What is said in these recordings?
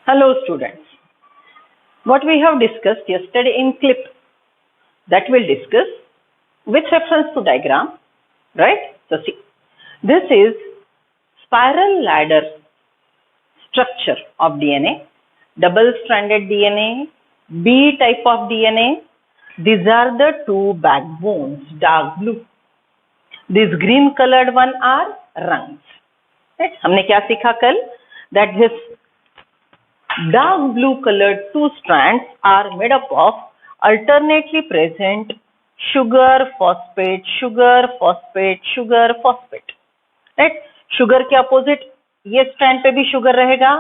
Hello students. What we have discussed yesterday in clip that we'll discuss with reference to diagram, right? So see, this is spiral ladder structure of DNA, double-stranded DNA, B type of DNA. These are the two backbones, dark blue. These green colored one are rungs. Right? हमने क्या सीखा कल? That this dark blue colored two strands are made up of alternately present sugar phosphate, sugar phosphate, sugar phosphate. Right? Sugar के opposite ये strand पे भी sugar रहेगा,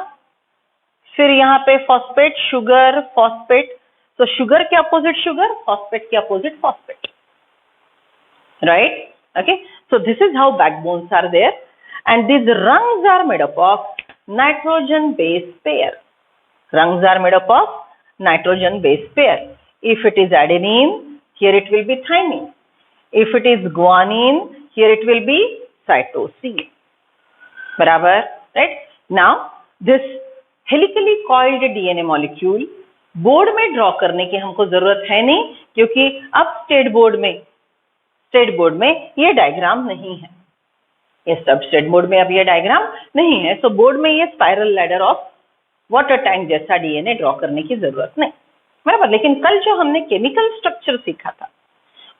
फिर यहाँ पे फॉस्फेट, शुगर, फॉस्फेट. तो शुगर के अपोजिट शुगर, फॉस्फेट के opposite phosphate. Right? Okay. So this is how backbones are there, and these rungs are made up of nitrogen base pair. Rungs are made up of nitrogen base pair. If it is adenine, here it will be thymine. If it is guanine, here it will be cytosine. बराबर, right? Now this helically coiled DNA molecule board में draw करने की हमको जरूरत है नहीं, क्योंकि अब स्टेट बोर्ड में ये डायग्राम नहीं है. ये सब स्टेट बोर्ड में अब ये डायग्राम नहीं है. सो बोर्ड में ये spiral ladder of water tank जैसा डीएनए ड्रॉ करने की जरूरत नहीं, बराबर. लेकिन कल जो हमने केमिकल स्ट्रक्चर सीखा था,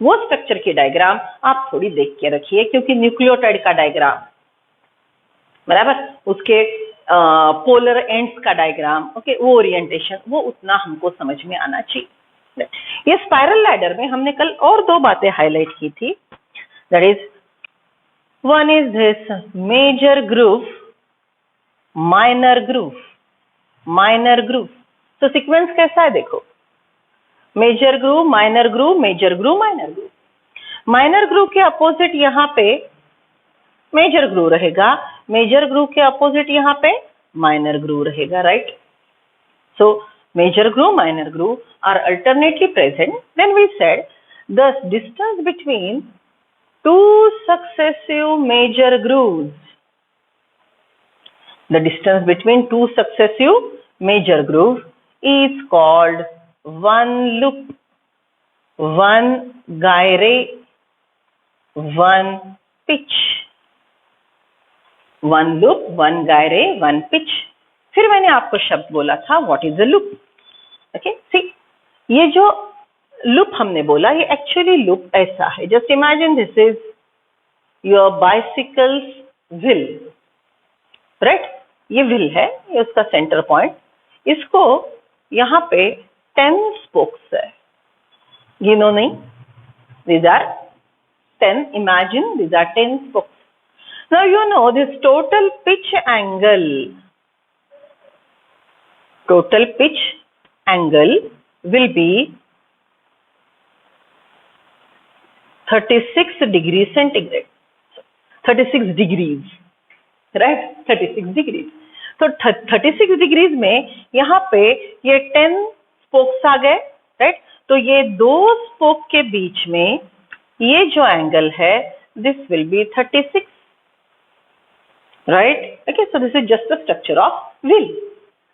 वो स्ट्रक्चर की डायग्राम आप थोड़ी देख के रखिए, क्योंकि न्यूक्लियोटाइड का डायग्राम, बराबर, उसके पोलर एंड्स का डायग्राम, ओके, वो ओरिएंटेशन, वो उतना हमको समझ में आना चाहिए. ये स्पाइरल लैडर में हमने कल और दो बातें हाईलाइट की थी. That is, one is this major groove, minor groove. Minor groove, तो सीक्वेंस कैसा है देखो, major groove, minor groove, major groove, minor groove. Minor groove के अपोजिट यहाँ पे मेजर ग्रूव रहेगा, मेजर ग्रूव के अपोजिट यहाँ पे माइनर ग्रूव रहेगा, right. So major groove, minor groove are alternately present. Then we said the distance between two successive major grooves, the distance between two successive major grooves is called one loop, one gyre, one pitch. One loop, one gyre, one pitch. फिर मैंने आपको शब्द बोला था, what is a loop? Okay, see, ये जो loop हमने बोला, ये एक्चुअली लूप ऐसा है. Just imagine this is your bicycles wheel, right. ये व्हील है, ये उसका सेंटर पॉइंट. इसको यहाँ पे 10 स्पोक्स है, यू नो नहीं, these are 10, imagine these are 10 spokes. Now you know this total pitch angle will be 36 degrees centigrade. 36 degrees, right? 36 degrees. तो 36 degrees में यहाँ पे ये 10 स्पोक्स आ गए, राइट. तो ये दो स्पोक के बीच में ये जो एंगल है, this will be 36, right. Okay, so this is just the structure of wheel.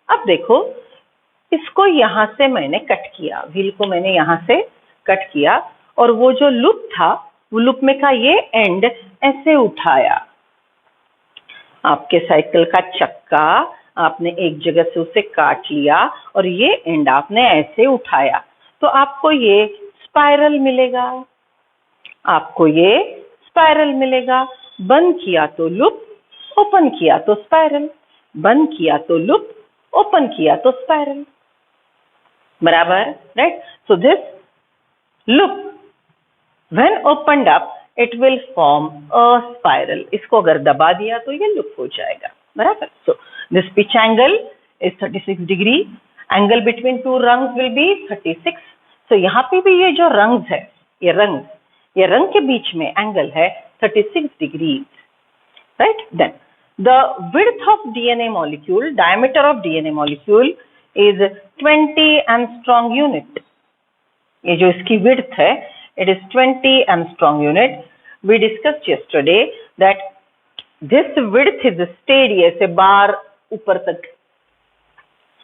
अब देखो, इसको यहाँ से मैंने कट किया, व्हील को मैंने यहाँ से कट किया, और वो जो लूप था, वो लूप में का ये एंड ऐसे उठाया. आपके साइकिल का चक्का आपने एक जगह से उसे काट लिया, और ये एंड आपने ऐसे उठाया, तो आपको ये स्पाइरल मिलेगा. आपको ये स्पाइरल मिलेगा. बंद किया तो लूप, ओपन किया तो स्पाइरल, बंद किया तो लूप, ओपन किया तो स्पाइरल, बराबर, right. So this loop when opened up it will form a spiral. इसको अगर दबा दिया तो ये लूप हो जाएगा, बराबर. So this pitch angle is 36 degree. Angle between two rungs will be 36. So यहाँ पे भी ये जो rungs है, ये रंग के बीच में एंगल है 36 degrees, right. Then the width of DNA molecule, diameter of DNA molecule is 20 angstrom unit. ये जो इसकी width है, it is 20 angstrom unit. We discussed yesterday that this width is steady, ऐसे बार ऊपर तक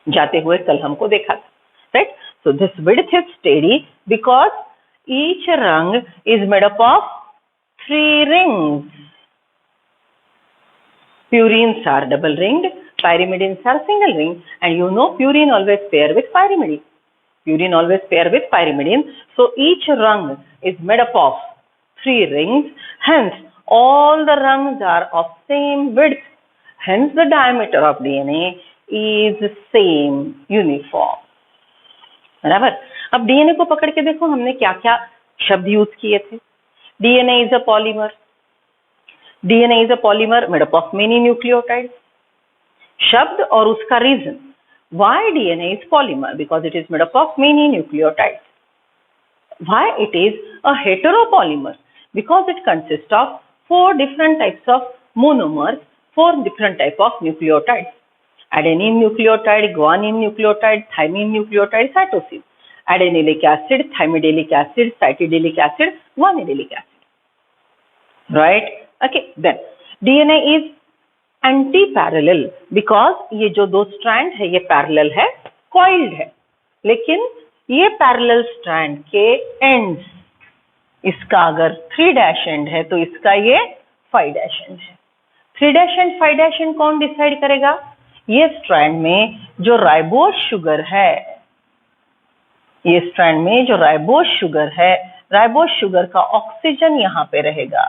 जाते हुए कल हमको देखा था, right? So this width is steady because each rung is made up of 3 rings. Purines are double ringed, pyrimidines are single ringed, and you know purine always pair with pyrimidine. Purine always pair with pyrimidine. So each rung is made up of 3 rings. Hence, all the rungs are of same width. Hence, the diameter of DNA is same, uniform. बराबर? अब DNA को पकड़ के देखो हमने क्या क्या शब्द यूज किए थे. DNA is a polymer. DNA is a polymer made up of many nucleotides. शब्द और उसका reason. Why DNA is polymer? Because it is made up of many nucleotides. Why it is a heteropolymer? Because it consists of 4 different types of monomers, 4 different types of nucleotides. Adenine nucleotide, guanine nucleotide, thymine nucleotide, cytosine. Adenylate acid, thymidylate acid, cytidylate acid, guanidylate acid. Right? Okay. Then DNA is anti parallel because ये जो 2 strand है ये parallel है, coiled है, लेकिन ये parallel strand के ends, इसका अगर 3' एंड है तो इसका ये 5' एंड है. 3' एंड 5' एंड कौन डिसाइड करेगा? ये स्ट्रैंड में जो राइबोस शुगर है, ये स्ट्रैंड में जो राइबोस शुगर है, राइबोस शुगर का ऑक्सीजन यहाँ पे रहेगा.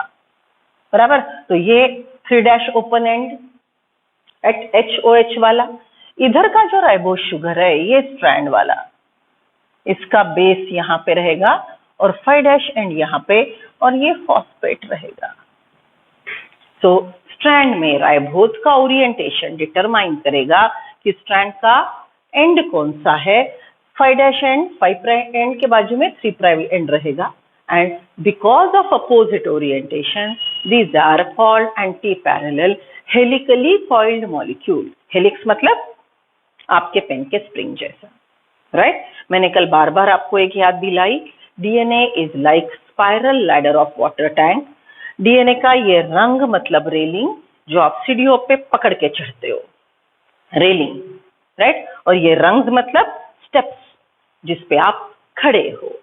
बराबर? तो ये 3' ओपन एंड एट HOH वाला. इधर का जो राइबोस शुगर है ये स्ट्रैंड वाला, इसका बेस यहाँ पे रहेगा और 5' एंड यहाँ पे, और ये फॉस्फेट रहेगा. तो स्ट्रैंड में राइबोस का ओरिएंटेशन डिटरमाइन करेगा कि स्ट्रैंड का एंड कौन सा है. 5' एंड 5' एंड के बाजू में 3' एंड रहेगा. And because of opposite orientation, these are called anti-parallel helically coiled molecule. Helix मतलब आपके पेन के स्प्रिंग जैसा, right? मैंने कल बार बार आपको एक याद दिलाई, DNA is like spiral ladder of water tank. DNA का ये रंग मतलब रेलिंग, जो आप सीढ़ियों पे पकड़ के चढ़ते हो, रेलिंग, राइट? और ये रंग मतलब स्टेप्स, जिसपे आप खड़े हो,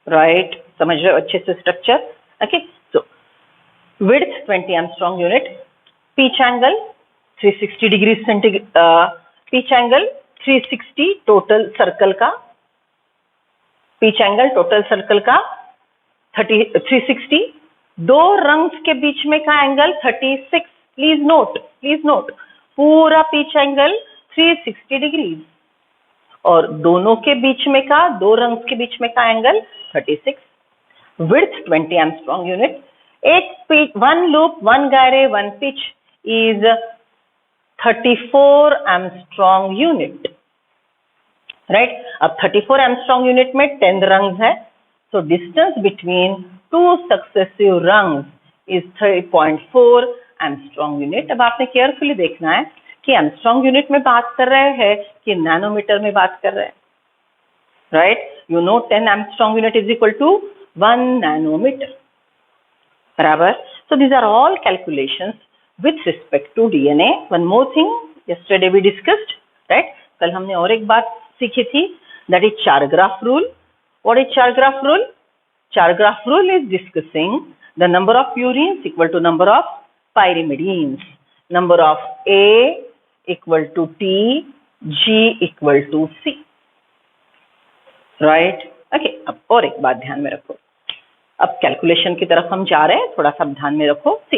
राइट? समझ रहे हो अच्छे से structure? Okay. So width 20 angstrom unit, pitch angle 360 degree centigrade, pitch angle 360 total circle का, पिच एंगल टोटल सर्कल का 360. 2 रंग्स के बीच में का एंगल 36. प्लीज नोट, पूरा पिच एंगल 360 डिग्री और दोनों के बीच में का, 2 रंग्स के बीच में का angle 36. Width 20 Armstrong unit. 1 loop, 1 gyre, 1 pitch is 34 Armstrong unit. Right? अब 34 Armstrong unit में 10 rungs है. So distance between 2 successive rungs is 3.4 Armstrong unit. अब आपने केयरफुली देखना है कि Armstrong unit में बात कर रहे हैं कि नैनोमीटर में बात कर रहे हैं. Right? You know 10 Armstrong unit is equal to 1 nanometer. बराबर? So these are all calculations with respect to DNA. One more thing, yesterday we discussed, right? कल हमने और एक बात सीखी थी, that is Chargaff rule. What is Chargaff rule? Chargaff rule is discussing the number of purines equal to number of pyrimidines, number of A equal to T, G equal to C. Right? Okay. अब और एक बात ध्यान में रखो, अब calculation की तरफ हम जा रहे हैं, थोड़ा सा ध्यान में रखो. सी,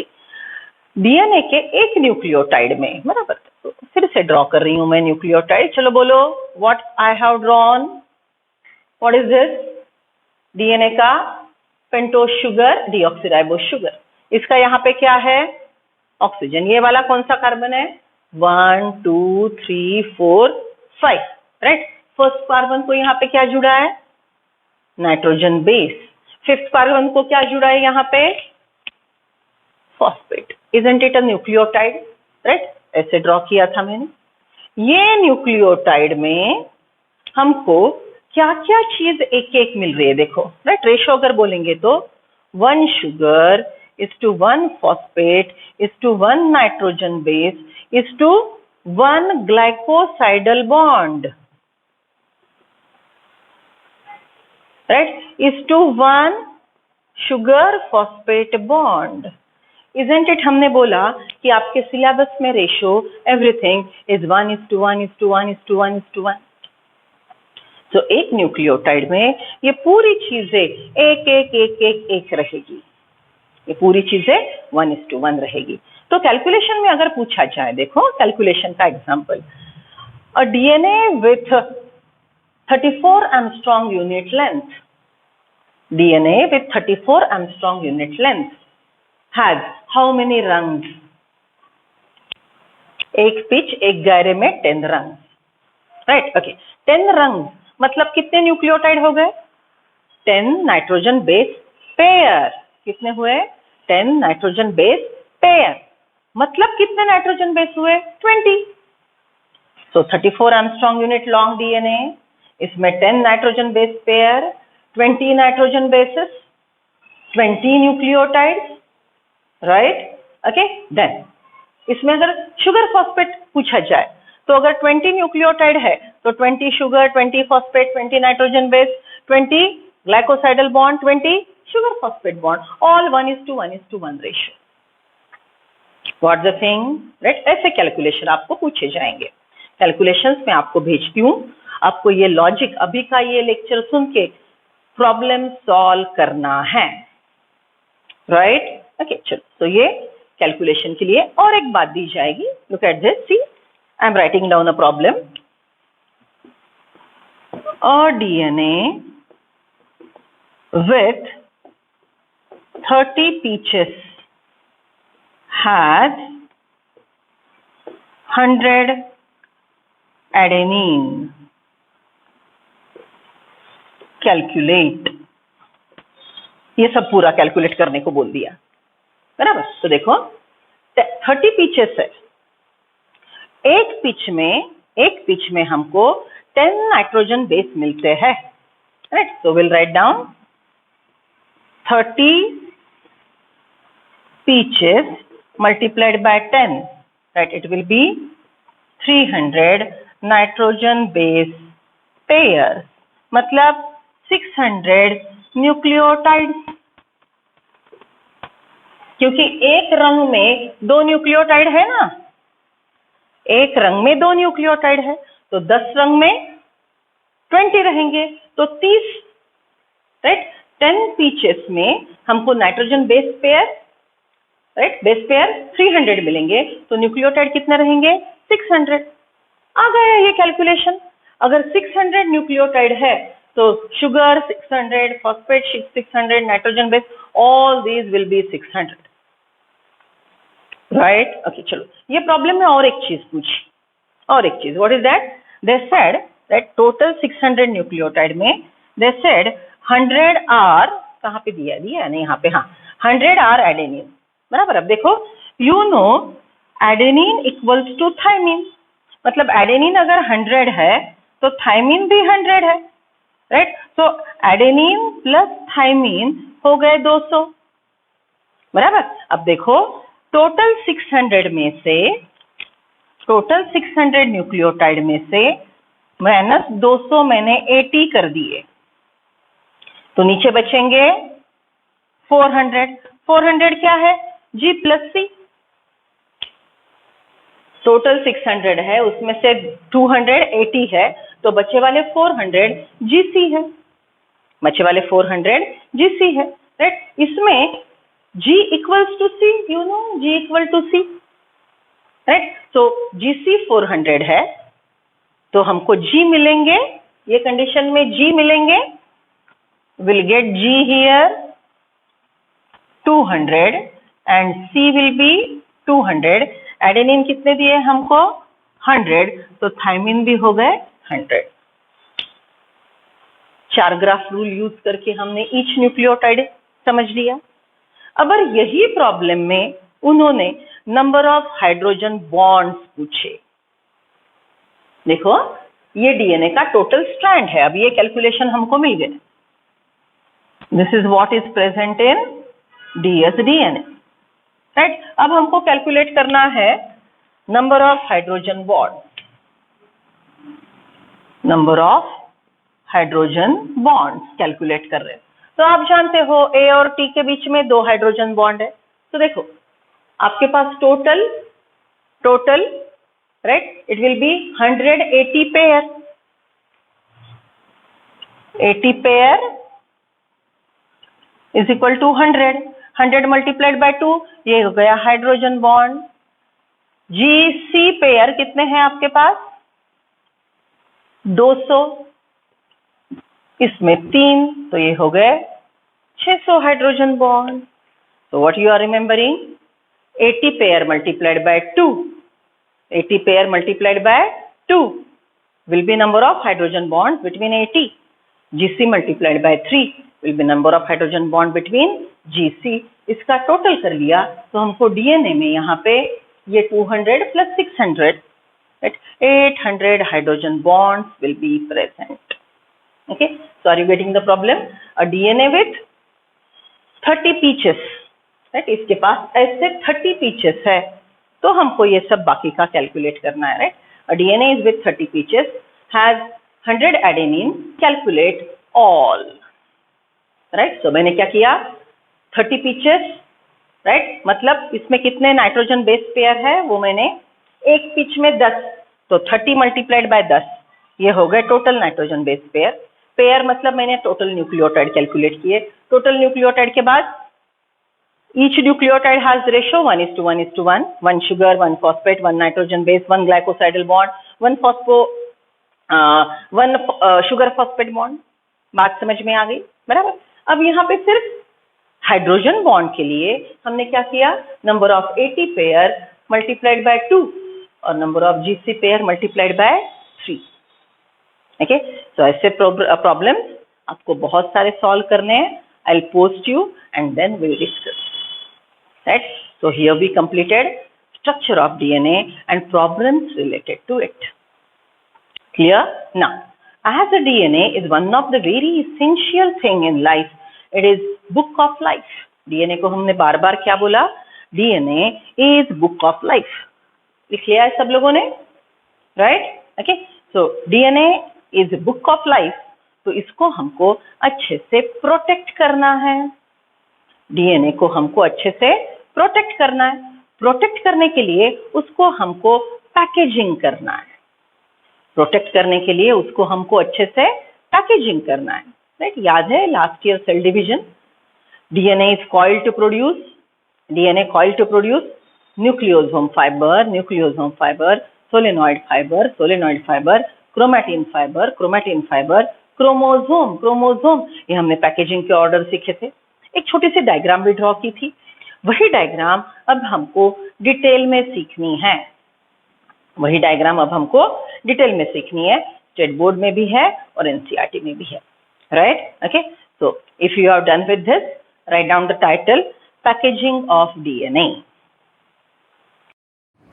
डीएनए के एक न्यूक्लियोटाइड में, बराबर, तो फिर से ड्रॉ कर रही हूं मैं न्यूक्लियोटाइड. चलो बोलो, what I have drawn, what is this? DNA का पेंटोज शुगर, डीऑक्सीराइबोज शुगर. इसका यहाँ पे क्या है? ऑक्सीजन. ये वाला कौन सा कार्बन है? 1 2 3 4 5, राइट? फर्स्ट कार्बन को यहाँ पे क्या जुड़ा है? Nitrogen base. 5th कार्बन को क्या जुड़ा है यहाँ पे? Phosphate. Isn't it a nucleotide? Right? ऐसे ड्रॉ किया था मैंने. ये न्यूक्लियोटाइड में हमको क्या क्या चीज एक एक मिल रही है, देखो, राइट? रेशो अगर बोलेंगे तो 1 sugar is to 1 phosphate is to 1 nitrogen base is to one glycosidal bond, right, is to one sugar phosphate bond. Isn't it? हमने बोला कि आपके सिलेबस में रेशो एवरीथिंग इज 1:1:1:1:1:1. तो एक न्यूक्लियोटाइड में ये पूरी चीजें एक एक एक एक एक रहेगी, ये पूरी चीजें 1:1 रहेगी. तो कैलकुलेशन में अगर पूछा जाए, देखो कैलकुलेशन का example, a DNA with 34 angstrom unit length, DNA with 34 Armstrong unit length has how many rungs? एक पिच एक गायरे में 10 rungs, right? Okay, 10 rungs मतलब कितने न्यूक्लियोटाइड हो गए? 10 नाइट्रोजन बेस पेयर. कितने हुए? 10 नाइट्रोजन बेस पेयर. मतलब कितने नाइट्रोजन बेस हुए? 20. So 34 Armstrong unit long DNA, इसमें 10 nitrogen base pair, 20 nitrogen bases, 20 nucleotides, right? Okay, then इसमें अगर शुगर फॉस्फेट पूछा जाए तो अगर 20 न्यूक्लियोटाइड है तो 20 sugar, 20 phosphate, 20 nitrogen base, 20 ग्लाइकोसाइडल bond, 20 sugar phosphate bond, all 1:1:1 ratio. What the thing, right? ऐसे कैलकुलेशन आपको पूछे जाएंगे. कैलकुलेशंस में आपको भेजती हूँ, आपको ये लॉजिक अभी का ये लेक्चर सुन के प्रॉब्लम सॉल्व करना है, राइट? ओके, चलो. तो ये कैलकुलेशन के लिए और एक बात दी जाएगी. Look at this, see, I am writing down a problem. A DNA with 30 peaches has 100 adenine. Calculate, ये सब पूरा कैलकुलेट करने को बोल दिया, बराबर? तो देखो 30 पिचेस है, एक पिच में हमको 10 नाइट्रोजन बेस मिलते हैं, right? So will write down 30 peaches multiplied by 10, right? It will B 300 nitrogen base pair, मतलब 600 न्यूक्लियोटाइड. क्योंकि एक रंग में 2 न्यूक्लियोटाइड है ना, एक रंग में 2 न्यूक्लियोटाइड है, तो 10 रंग में 20 रहेंगे, तो 30, राइट? 10 पीचेस में हमको nitrogen base pair, right, base pair 300 मिलेंगे, तो न्यूक्लियोटाइड कितने रहेंगे? 600. आ गया ये कैलकुलेशन. अगर 600 न्यूक्लियोटाइड है तो sugar 600, phosphate 600, nitrogen base, all these will be 600, right? Okay, चलो. ये प्रॉब्लम में और एक चीज पूछी, और एक चीज. What is that? They said that total 600 nucleotide में दे सेड 100 आर, कहाँ पे दिया नहीं, यहाँ पे, हाँ, 100 आर एडेनिन, बराबर? अब देखो, you know adenine equals to thymine, मतलब एडेनिन अगर 100 है तो थायमिन भी 100 है, right? So adenine plus thymine हो गए 200, बराबर? अब देखो टोटल 600 न्यूक्लियोटाइड में से माइनस 200 मैंने 80 कर दिए, तो नीचे बचेंगे 400. 400 क्या है? G plus C. टोटल 600 है, उसमें से 280 है, तो बचे वाले 400 GC है, बचे वाले 400 GC है, राइट? इसमें G equals to C, you know G equal to C, right? तो GC 400 है, तो हमको G मिलेंगे, ये कंडीशन में G मिलेंगे, will get G here 200 and C will be 200. Adenine कितने दिए हमको? 100, तो थायमिन भी हो गए 100. 4 ग्राफ रूल यूज करके हमने ईच न्यूक्लियोटाइड समझ लिया. अब यही प्रॉब्लम में उन्होंने नंबर ऑफ हाइड्रोजन बॉन्ड्स पूछे. देखो ये डीएनए का टोटल स्ट्रैंड है, अब ये कैलकुलेशन हमको मिल गए. This is what is present in DS DNA, right? अब हमको कैलकुलेट करना है number of hydrogen bond, number of hydrogen bonds calculate कर रहे हैं। तो आप जानते हो ए और टी के बीच में 2 हाइड्रोजन बॉन्ड है। तो देखो आपके पास total right, it will be 180 pair, 80 pair is equal to 100 multiplied by 2, ये हो गया hydrogen bond. G C pair कितने हैं आपके पास? 200, इसमें 3, तो ये हो गए 600 hydrogen bond. So what you are remembering? 80 pair multiplied by 2. 80 pair multiplied by 2 will be number of hydrogen bonds between 80. Gc multiplied by 3 will be number of hydrogen bond between Gc. इसका total कर लिया तो हमको DNA में यहाँ पे ये 200 plus 600, right? 800 hydrogen bonds will be present. Okay, so are you getting the problem? A DNA with 30 peaches, right, इसके पास ऐसे 30 पीचेस है, तो हमको ये सब बाकी का कैलकुलेट करना है, right. A DNA is with 30 pitches has 100 adenine, calculate all, right. So मैंने क्या किया, 30 पीचेस, राइट, मतलब इसमें कितने नाइट्रोजन बेस पेयर है वो मैंने एक पिच में 10, तो 30 मल्टीप्लाइड बाय 10, ये हो गए total nitrogen base pair. Pair मतलब मैंने टोटल न्यूक्लियोटाइड कैलकुलेट किए। टोटल न्यूक्लियोटाइड के बाद each nucleotide has ratio 1:1:1, 1 sugar, 1 phosphate, 1 nitrogen base, 1 glycosidal bond, 1 sugar phosphate bond। बात समझ में आ गई, बराबर। अब यहाँ पे सिर्फ हाइड्रोजन बॉन्ड के लिए हमने क्या किया, number of 80 pair multiplied by 2 और number of GC pair multiplied by 3। Okay, so ऐसे प्रॉब्लम आपको बहुत सारे सॉल्व करने हैं। I will post you and then we will discuss. Right? So here we completed structure of DNA and problems related to it. Clear? Now, as a DNA is one of the very essential thing in life, it is book of life. DNA को हमने बार बार क्या बोला, DNA is book of life. लिख लिया है सब लोगों ने, right? Okay. So DNA is book of life. तो इसको हमको अच्छे से प्रोटेक्ट करना है। डीएनए को हमको अच्छे से प्रोटेक्ट करना है। प्रोटेक्ट करने के लिए उसको हमको पैकेजिंग करना है। प्रोटेक्ट करने के लिए उसको हमको अच्छे से पैकेजिंग करना है, राइट। याद है last year cell division, DNA is coiled to produce, DNA coiled to produce nucleosome fibre, solenoid fibre, chromatin fibre, chromosome. ये हमने पैकेजिंग के ऑर्डर सीखे थे। एक छोटी सी डायग्राम भी ड्रॉ की थी, वही डायग्राम अब हमको डिटेल में सीखनी है। स्टेट बोर्ड में भी है और एनसीईआरटी में भी है, right. Okay, so if you are done with this, write down the title, packaging of DNA.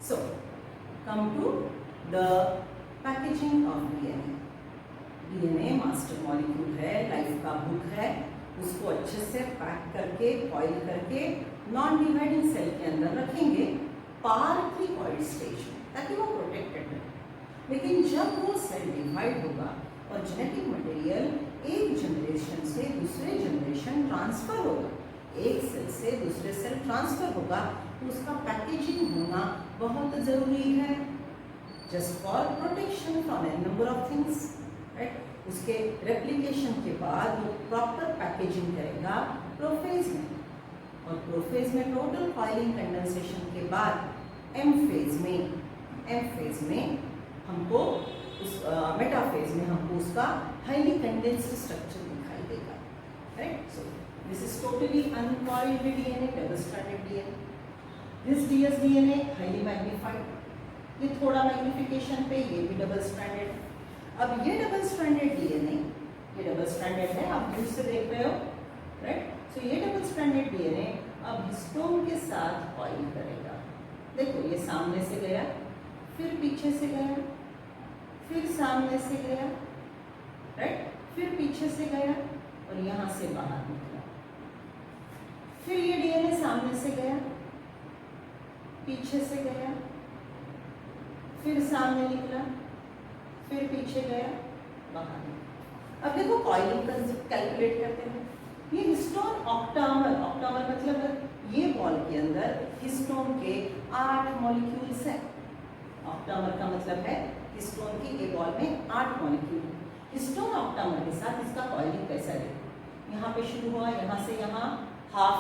So come to the packaging of DNA. DNA master molecule है, लाइफ का बुक है। उसको अच्छे से पैक करके, कॉइल करके नॉन डिवाइडिंग सेल के अंदर रखेंगे, पार्टली कॉइल्ड स्टेज में, ताकि वो प्रोटेक्टेड रहे। लेकिन जब वो सेल डिवाइड होगा और जेनेटिक मटेरियल एक जनरेशन से दूसरे जनरेशन ट्रांसफर होगा, एक सेल से दूसरे सेल ट्रांसफर होगा, तो उसका पैकेजिंग होना बहुत जरूरी है, just for protection from A number of things, right. उसके रेप्लिकेशन के बाद वो प्रॉपर पैकेजिंग करेगा प्रोफेज में, और प्रोफेज में टोटल कॉइलिंग कंडेंसेशन के बाद एम फेज में हमको उस मेटाफेज में हमको उसका हाईली कंडेंस्ड स्ट्रक्चर दिखाई देगा, right. So this is totally uncoiled DNA, double stranded DNA. This DNA highly magnified, ये थोड़ा मैग्निफिकेशन पे, ये भी डबल स्ट्रैंडेड। अब ये डबल स्ट्रैंडेड डीएनए, ये डबल स्ट्रैंडेड है, आप दूर से देख रहे हो, राइट। सो ये डबल स्ट्रैंडेड डीएनए अब हिस्टोन के साथ कॉइल करेगा। देखो ये सामने से गया, फिर पीछे से गया, फिर सामने से गया, राइट, फिर पीछे से गया और यहाँ से बाहर निकला। फिर ये डीएनए सामने से गया, पीछे से गया, फिर सामने निकला, फिर पीछे गया, बाहर निकला। अब देखो कॉइलिंग कंसेप्ट कैलकुलेट करते हैं। ये हिस्टोन ऑक्टामर, ऑक्टामर मतलब ये बॉल के अंदर हिस्टोन के 8 मॉलिक्यूल्स हैं। ऑक्टामर का मतलब है हिस्टोन की ये बॉल में 8 मॉलिक्यूल। हिस्टोन ऑक्टामर के साथ इसका कॉइलिंग कैसा है? यहाँ पे शुरू हुआ, यहाँ से यहाँ हाफ,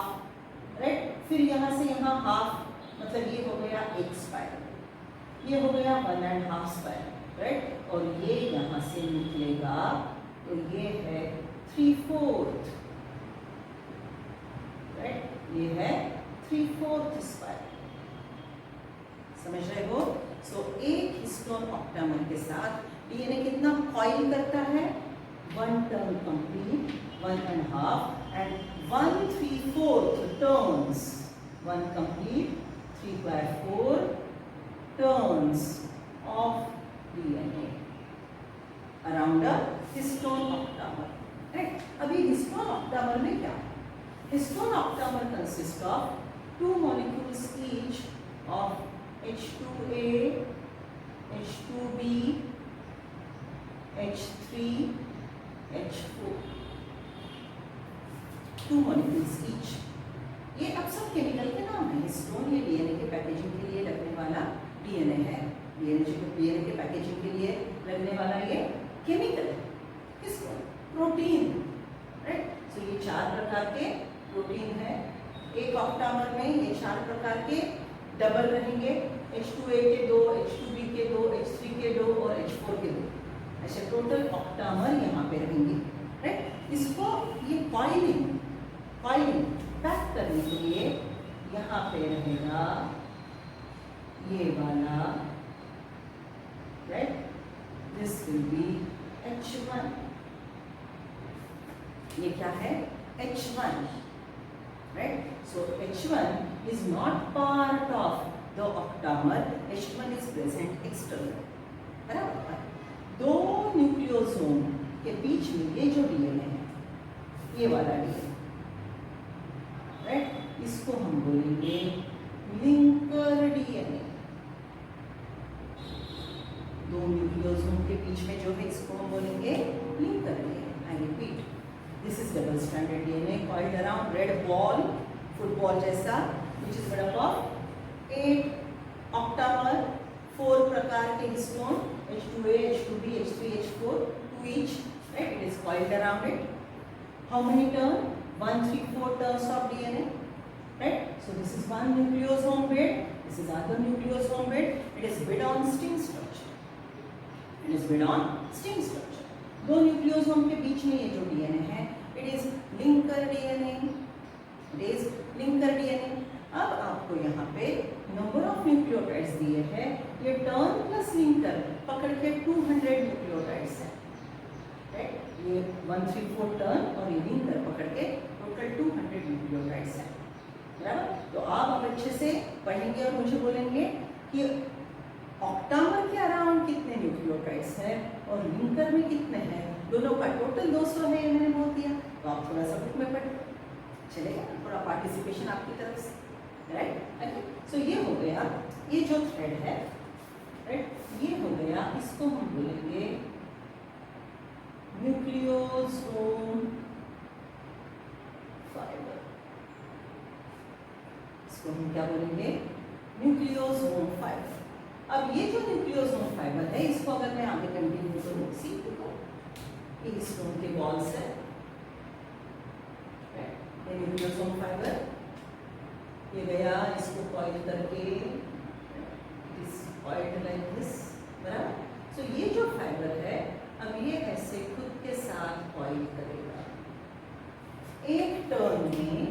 राइट, फिर यहाँ से यहाँ हाफ, मतलब ये हो गया एक स्पाइरल, ये हो गया 1.5 स्पाइरल, राइट, और ये यहाँ से निकलेगा तो ये है 3/4, राइट, ये है 3/4 स्पाइरल। समझ रहे हो? सो एक हिस्टोन ऑक्टामर के साथ डीएनए कितना कॉइल करता है? 1 turn complete, 1.5 and 1/3/4 turns, 1 complete 3/4 turns of DNA around a histone octamer, right? अभी histone octamer में क्या? Histone octamer consists of 2 molecules each of H2A, H2B, H3, H4, 2 molecules each. ये अब सब केमिकल के नाम है। हिस्टोन ये डीएनए के पैकेजिंग के लिए लगने वाला डीएनए है। डीएनए के पैकेजिंग के लिए लगने वाला ये केमिकल है। Histone protein, right. सो ये 4 प्रकार के प्रोटीन है। एक ऑक्टामर में ये 4 प्रकार के डबल रहेंगे, H2A के 2, H2B के 2, H3 के 2 और H4 के 2, ऐसे टोटल ऑक्टामर यहाँ पे रहेंगे, राइट। इसको ये कॉइलिंग पैक करने के लिए यहाँ पे रहेगा ये वाला, right, this will be H1। ये क्या है? H1, right? So H1 is not part of the octamer. H1 is present external, बराबर। 2 न्यूक्लियोसोम के बीच में ये जो डीएनए है, ये वाला डीएनए, राइट, इसको हम बोलेंगे लिंकर डीएनए। 2 न्यूक्लियोसोम के बीच में जो है इसको हम बोलेंगे linker DNA. I repeat, this is double stranded DNA coiled around red ball, football जैसा, which is made up of 8 octamer, 4 प्रकार के histone, H2A, H2B, H3, H4, 2 each, right? It is coiled around it. How many turn? 1/3/4 turns of DNA, right? So this is one nucleosome bed, this is other nucleosome bed. It is bed on sting structure. It is bed on sting structure. 2 nucleosome के बीच में ये जो DNA है, it is linker DNA. It is linker DNA. अब आपको यहाँ पे नंबर ऑफ न्यूक्लियोटाइड्स दिए हैं, ये टर्न प्लस लिंकर पकड़ के 200 न्यूक्लियोटाइड्स है, राइट। ये 1/3/4 टर्न और ये लिंकर पकड़ के टोटल 200 न्यूक्लियोटाइड्स है, बराबर। तो आप अब अच्छे से पढ़ेंगे और मुझे बोलेंगे कि ऑक्टामर के अराउंड कितने न्यूक्लियोटाइड्स हैं और लिंकर में कितने हैं। दोनों का टोटल 200 है, ये मैंने बोल दिया। तो आप थोड़ा सा बुक में पढ़ चलेगा, थोड़ा पार्टिसिपेशन आपकी तरफ से, राइट। सो ये हो गया, ये जो थ्रेड है, राइट, ये हो गया, इसको हम बोलेंगे न्यूक्लियोसोम फाइबर। इसको हम क्या बोलेंगे? Nucleosome fibre. अब ये जो न्यूक्लियोसोम फाइबर है, इसको अगर मैं आगे कंटिन्यू करूँ, सी देखो, ये हिस्टोन के बॉल्स है, ये न्यूक्लियोसोम फाइबर, ये गया, इसको कॉइल करके इस कॉइल्ड लाइक दिस, बराबर। सो ये जो फाइबर है, अब ये ऐसे खुद के साथ कॉइल करेगा। एक टर्न में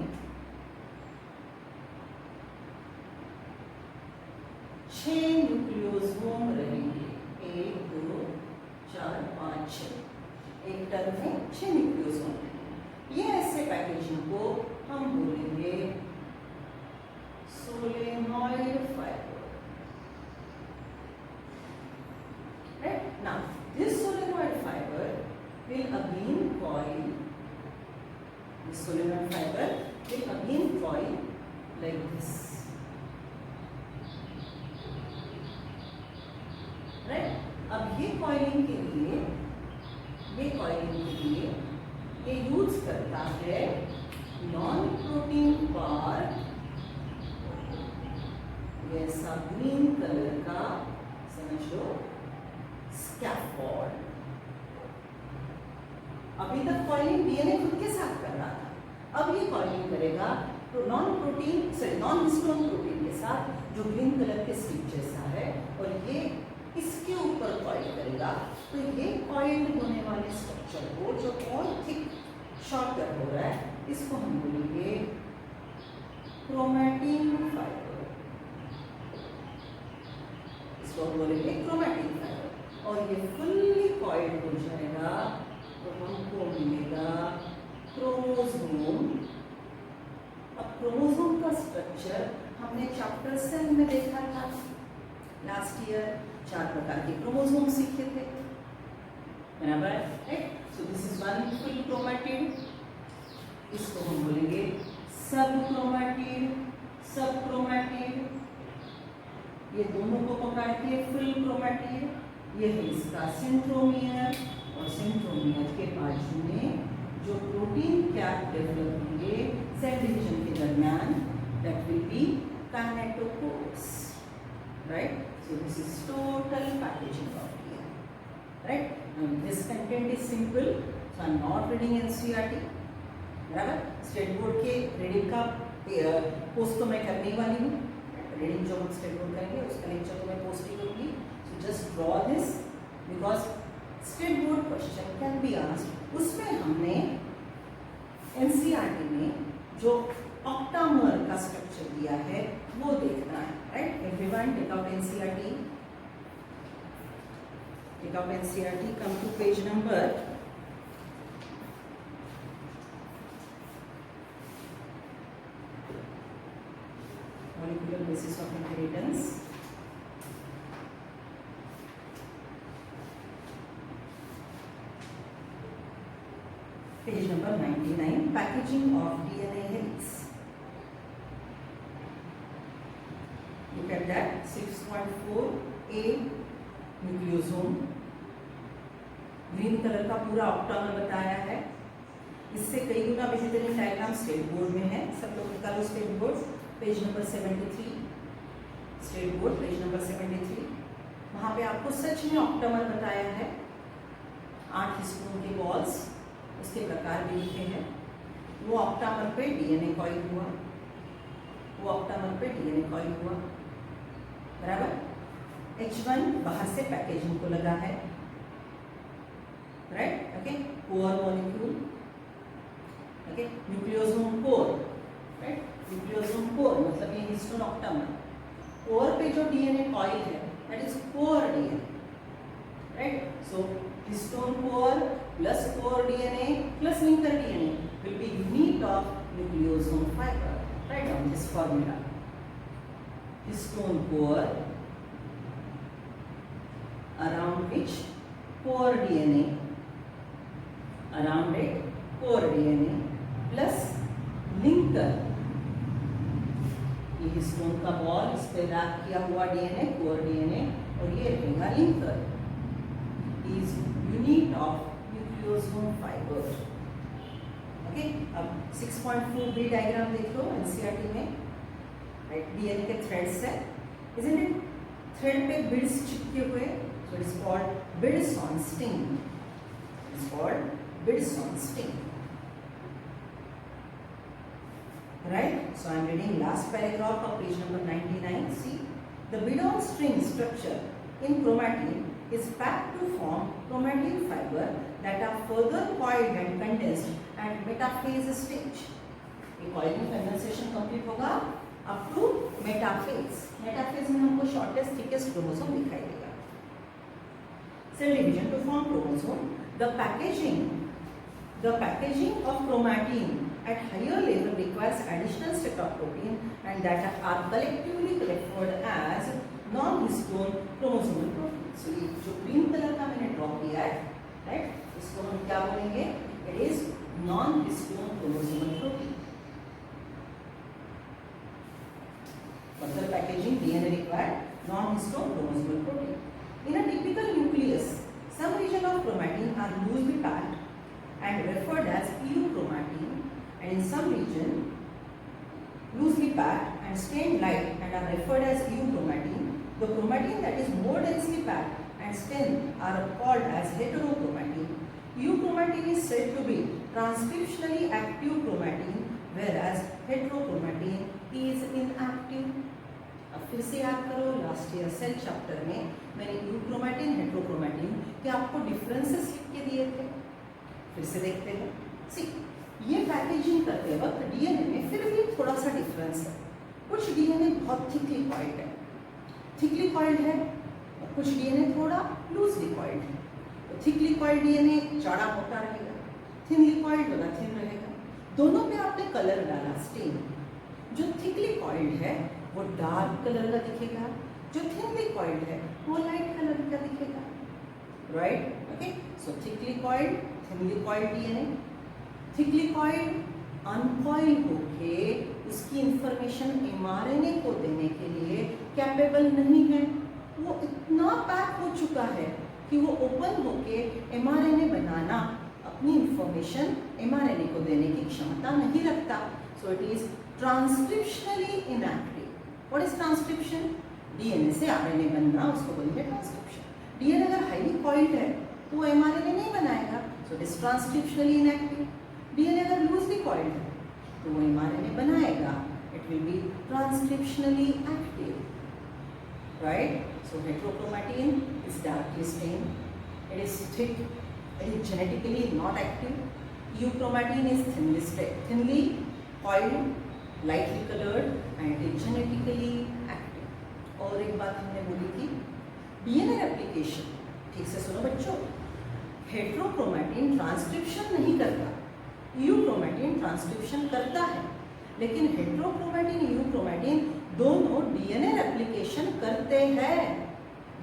6 न्यूक्लियोसोम रहेंगे, 1 2 4 5 6। एक टर्न में 6 न्यूक्लियोसोम रहेंगे। ये ऐसे पैकेजिंग को हम बोलेंगे solenoid fiber, right? Now this solenoid fiber will again coil, this solenoid fiber will again coil like this, coiling के लिए ये यूज करता है नॉन प्रोटीन पार्ट, ऐसा ग्रीन कलर का समझ लो स्कैफोल्ड। अभी तक कॉइलिंग डीएनए खुद के साथ कर रहा था, अब ये कॉइलिंग करेगा तो नॉन हिस्टोन प्रोटीन के साथ जो ग्रीन कलर के स्ट्रिप जैसा है, और ये इसके ऊपर कॉइल करेगा। तो ये कॉइल्ड होने वाले स्ट्रक्चर को जो और थिक शॉर्टर हो रहा है, इसको हम बोलेंगे क्रोमैटिन फाइबर, इसको हम बोलेंगे क्रोमैटिन फाइबर। और ये फुल्ली कॉइल्ड हो जाएगा तो हमको मिलेगा क्रोमोसोम। अब क्रोमोसोम का स्ट्रक्चर हमने चैप्टर 7 में देखा था लास्ट ईयर, 4 प्रकार के क्रोमोसोम सीखे थे, बराबर है। So this is one full chromatid, इसको हम बोलेंगे सब क्रोमैटिड। ये दोनों को पकड़ती है फुल क्रोमैटिड। ये है इसका सेंट्रोमियर, और सेंट्रोमियर के बाजू में जो प्रोटीन कैप डेवलप होंगे सेल डिवीजन के दरमियान, that will be kinetochores, right? So this is total packaging of DNA, right? Now this content is simple, so I am not reading NCERT, बराबर। State board के reading का post तो मैं करने वाली हूँ, रीडिंग जो हम स्टेट बोर्ड करेंगे उसका लेक्चर तो मैं पोस्ट ही करूँगी। So just draw this because state board question can be asked. उसमें हमने एनसीईआरटी में जो ऑक्टामर का स्ट्रक्चर दिया है वो देखना है, right. Everyone take out NCERT, come to page number 'Molecular basis of inheritance'। Page number 99, packaging of DNA helix. Look at that, 6.4a nucleosome, green colour का पूरा ऑक्टामर बताया है। इससे कई गुना वेजिटेरियन डायग्राम स्टेट बोर्ड में है, सब लोग निकालो state board, page number 73, state board page number 73। वहाँ पे आपको सच में ऑक्टामर बताया है, 8 हिस्टोन के बॉल्स, उसके प्रकार भी लिखे हैं। वो ऑक्टामर पे डीएनए कॉइल हुआ, बराबर। H1 बाहर से पैकेजिंग को लगा है, right, okay. Core molecule, okay. Nucleosome core, right, nucleosome core मतलब ये हिस्टोन ऑक्टामर। कोर पे जो डीएनए कॉइल है that is core DNA, right. So histone core plus core DNA plus linker DNA will be unit of nucleosome fiber. Write down this formula. Histone core around which core DNA, around it core DNA plus linker, ये histone का ball, इस पे rap किया हुआ DNA core DNA, और ये रहेगा linker, is unit of nucleosome fibre, okay. अब 6.4b डायग्राम देख लो एनसीईआरटी में, राइट। डीएनए के थ्रेड्स है, इजंट इट, थ्रेड पे बिड्स चिपके हुए, so it is called beads on string, right? So I am reading last paragraph of page number 99. See, the bid-on string structure in chromatin is packed to form chromatin fiber that are further coiled and condensed at metaphase stage. ये coiling condensation complete होगा up to metaphase. Metaphase में हमको shortest thickest chromosome दिखाई देगा. Cell division to form chromosome. The packaging of chromatin at higher level requires additional set of protein and that are collectively referred as non-histone chromosomal protein. So ये जो green color का मैंने draw किया है, right? इसको हम क्या बोलेंगे? It is non-histone chromosomal protein. Further packaging DNA required non-histone chromosomal protein. In a typical nucleus, euchromatin and in some region loosely packed and stained light and are referred as euchromatin. The chromatin that is more densely packed and stained are called as heterochromatin. Euchromatin is said to be transcriptionally active chromatin, whereas heterochromatin is inactive. अब फिर से याद करो, last year cell chapter में मैंने euchromatin heterochromatin के आपको differences लिख के दिए थे, फिर से देखते हैं। सी ये पैकेजिंग करते वक्त डीएनए में फिर भी थोड़ा सा डिफरेंस है। कुछ डीएनए बहुत थिकली कॉइल्ड है, और कुछ डीएनए थोड़ा लूजली कॉइल्ड है। तो थिकली कॉइल्ड डीएनए चौड़ा मोटा रहेगा, थिनली कॉइल्ड वाला थिन रहेगा। दोनों पे आपने कलर डाला स्टेन। जो थिकली कॉइल्ड है वो डार्क कलर का दिखेगा, जो थिनली कॉइल्ड है वो लाइट कलर का दिखेगा, right? Okay, so thickly coiled, thinly coiled DNA. Thickly coiled uncoil होके उसकी इंफॉर्मेशन एमआरएनए को देने के लिए कैपेबल नहीं है। वो इतना पैक हो चुका है कि वो ओपन होके एमआरएनए बनाना, अपनी इंफॉर्मेशन एमआरएनए को देने की क्षमता नहीं रखता। So it is transcriptionally inactive. What is transcription? DNA से आरएनए बनना, उसको बोलेंगे ट्रांसक्रिप्शन। डीएनए अगर हाईली कॉइल्ड है तो वो एमआरएनए नहीं बनाएगा, so it is transcriptionally inactive. DNA अगर लूजली कॉइल्ड है तो वो एमआरएनए बनाएगा, it will be transcriptionally active, right? So heterochromatin is darkly stained, it is thick, it is genetically not active. Euchromatin is thinly coiled, lightly colored and it is genetically active. और एक बात हमने बोली थी, DNA replication, ठीक से सुनो बच्चों, हेट्रोक्रोमैटिन ट्रांसक्रिप्शन नहीं करता, यूक्रोमैटिन ट्रांसक्रिप्शन करता है, लेकिन हेट्रोक्रोमैटिन यूक्रोमैटिन दोनों डीएनए रेप्लिकेशन करते हैं।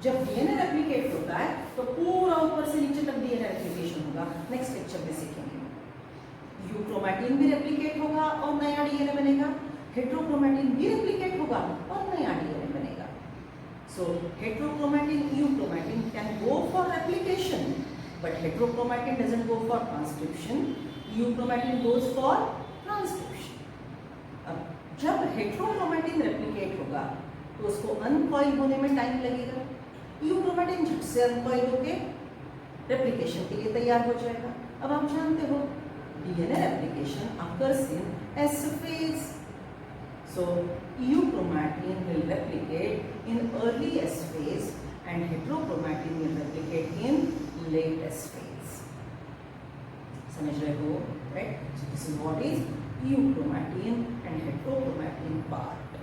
जब डीएनए रेप्लिकेट होता है तो पूरा ऊपर से नीचे तक डीएनए रेप्लिकेशन होगा, नेक्स्ट लेक्चर में सीखेंगे। यूक्रोमैटिन भी रेप्लिकेट होगा और नया डीएनए बनेगा, हेट्रोक्रोमैटिन भी रेप्लिकेट होगा और नया डीएनए बनेगा। So heterochromatin euchromatin can go for replication, but heterochromatin doesn't go for transcription, euchromatin goes for transcription. अब जब हेट्रोक्रोमैटिन रेप्लिकेट होगा तो उसको अनकॉइल होने में टाइम लगेगा, यूक्रोमैटिन झट से अनकॉइल होके रेप्लिकेशन के लिए तैयार हो जाएगा। अब आप जानते हो DNA replication occurs in S phase. So euchromatin will replicate in early S phase and heterochromatin will replicate in late S phase. समझ रहे हो, right? So this is what is euchromatin and heterochromatin part,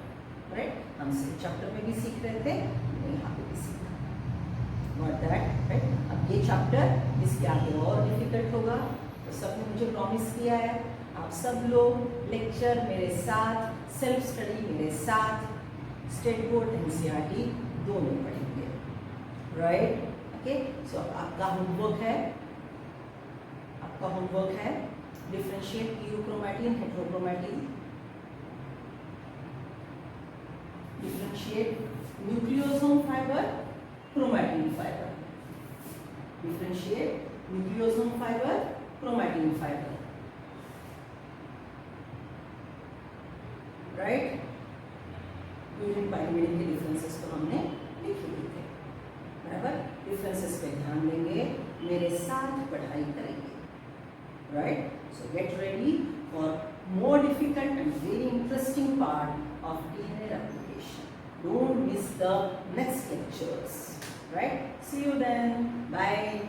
right? हम chapter में भी सीख रहे थे, यहाँ पे भी सीखा। Got that, right? अब ये चैप्टर इसके आगे और डिफिकल्ट होगा। तो सबने मुझे प्रॉमिस किया है, आप सब लोग लेक्चर मेरे साथ, सेल्फ स्टडी मेरे साथ, स्टेट बोर्ड एनसीईआरटी दोनों पढ़ेंगे, राइट? ओके, सो आपका होमवर्क है differentiate euchromatin heterochromatin, differentiate nucleosome fibre chromatin fibre, differentiate nucleosome fibre chromatin fiber, right? Unit pyrimidine के डिफरेंसेस को हमने लिखे थे, बराबर? डिफरेंसेस पे ध्यान देंगे, मेरे साथ पढ़ाई करेंगे, right? So get ready for more difficult and very interesting part of DNA replication. Don't miss the next lectures, right? See you then. Bye.